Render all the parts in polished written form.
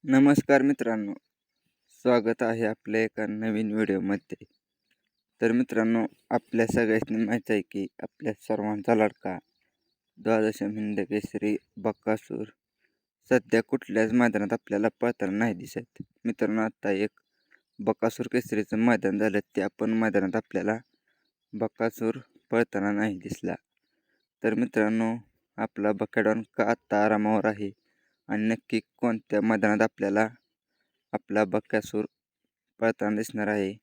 नमस्कार मित्रांनो, स्वागत आहे आपल्या एका नवीन व्हिडिओमध्ये. तर मित्रांनो, आपल्या सगळ्यांनी माहीत आहे की आपल्या सर्वांचा लाडका द्वादश हिंद केसरी बकासूर सध्या कुठल्याच मैदानात आपल्याला पळताना नाही दिसत. मित्रांनो, आता एक बकासूर केसरीचं मैदान झालं, त्या पण मैदानात आपल्याला बकासूर पळताना नाही दिसला. तर मित्रांनो, आपला बकाडॉन का आत्ता आरामावर आहे आणि नक्की कोणत्या मैदानात आपल्याला आपला बकासूर पळताना दिसणार आहे,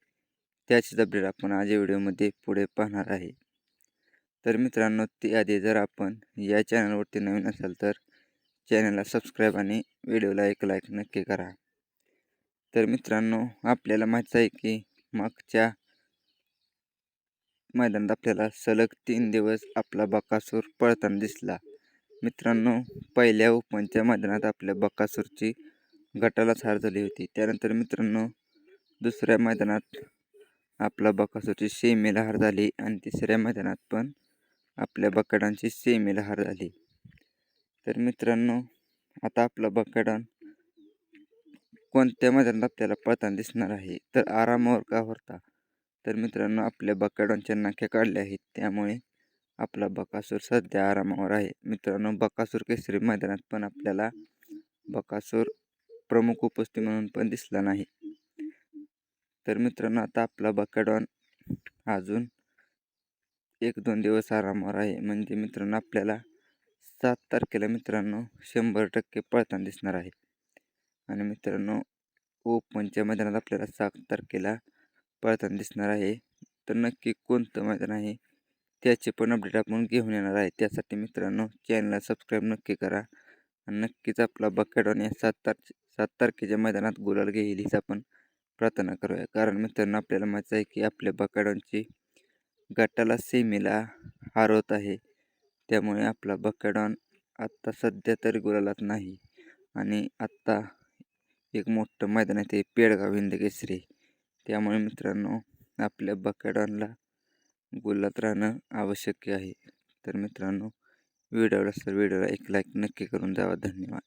त्याचीच अपडेट आपण आज या व्हिडिओमध्ये पुढे पाहणार आहे. तर मित्रांनो, त्याआधी जर आपण या चॅनलवरती नवीन असाल तर चॅनलला सबस्क्राईब आणि व्हिडिओला एक लाईक नक्की करा. तर मित्रांनो, आपल्याला माहीत आहे की मागच्या मैदानात आपल्याला सलग 3 दिवस आपला बकासूर पळताना दिसला. मित्रांनो, पहिल्या ओपनच्या मैदानात आपल्या बकासूरची गटालाच हार झाली होती. त्यानंतर मित्रांनो, दुसऱ्या मैदानात आपला बकासूरची सेमीला हार झाली आणि तिसऱ्या मैदानात पण आपल्या बकाडांची सेमीला हार झाली. तर मित्रांनो, आता आपला बकाडान कोणत्या मैदानात आपल्याला पळताना दिसणार आहे, तर आरामावर का होता. तर मित्रांनो, आपल्या बकाडांच्या नाक्या काढल्या आहेत, त्यामुळे आपला बकासूर सध्या आरामावर आहे. मित्रांनो, बकासूर केसरी मैदानात पण आपल्याला बकासूर प्रमुख उपस्थिती म्हणून पण दिसला नाही. तर मित्रांनो, आता आपला बकाडॉन अजून 1-2 दिवस आरामावर आहे. म्हणजे मित्रांनो, आपल्याला 7 तारखेला मित्रांनो 100% पळताना दिसणार आहे. आणि मित्रांनो, ओपनच्या मैदानात आपल्याला 7 तारखेला पळताना दिसणार आहे. तर नक्की कोणतं मैदान आहे त्याचे पण अपडेट आपण घेऊन येणार आहे. त्यासाठी मित्रांनो, चॅनलला सबस्क्राईब नक्की करा आणि नक्कीच आपला बकाडॉन या 7 तारखेच्या मैदानात गुलाल घेईल हीच आपण प्रार्थना करूया. कारण मित्रांनो, आपल्याला माहीत आहे की आपल्या बकाडॉनची गटाला सेमीला हार होत आहे. त्यामुळे आपला बकाडॉन आत्ता सध्या तरी गुलालात नाही आणि आत्ता एक मोठं मैदान आहे ते पेडगाव हिंद केसरी. त्यामुळे मित्रांनो, आपल्या बकाडॉनला गुलालात राहणं आवश्यक आहे. तर मित्रांनो, व्हिडिओला एक लाईक नक्की करून जावा. धन्यवाद.